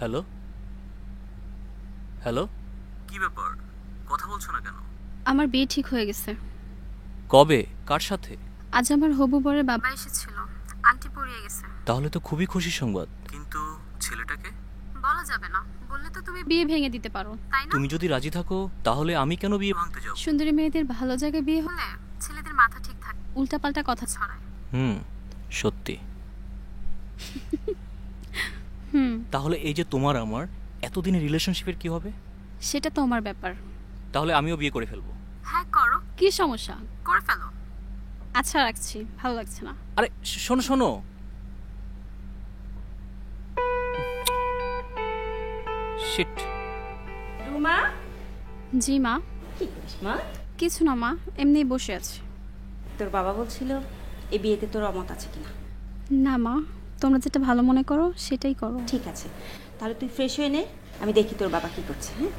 Hello hello, কি ব্যাপার, কথা বলছো না কেন? আমার বিয়ে ঠিক হয়ে গেছে। কবে, কার সাথে? আজ আমার হবু বরের বাবা এসেছিল, আন্টি পরিয়ে গেছে। তাহলে তো খুবই খুশি সংবাদ। কিন্তু ছেলেটাকে বলা যাবে না, বললে তো তুমি বিয়ে ভেঙে দিতে পারো, তাই না? তুমি যদি রাজি থাকো তাহলে আমি কেন বিয়ে ভাঙতে যাও? সুন্দরী মেয়েদের ভালো জায়গায় বিয়ে হলে ছেলেদের মাথা ঠিক থাকে, উল্টাপাল্টা কথা ছড়ায়। সত্যি। তাহলে এই যে তোমার আমার এতদিনের রিলেশনশিপের কি হবে? সেটা তোমার ব্যাপার। তাহলে আমিও বিয়ে করে ফেলবো। হ্যাঁ করো, কি সমস্যা, করে ফেলো। আচ্ছা রাখছি, ভালো লাগছে না। আরে শোনো শোনো, শিট। রুমা, জি মা। কি করিস মা? কিছু না মা, এমনিই বসে আছি। তোর বাবা বলছিল এই বিয়েতে তোর অমত আছে কিনা। না মা, তোমরা যেটা ভালো মনে করো সেটাই করো। ঠিক আছে, তাহলে তুই ফ্রেশ হয়ে নে, আমি দেখি তোর বাবা কি করছে। হ্যাঁ।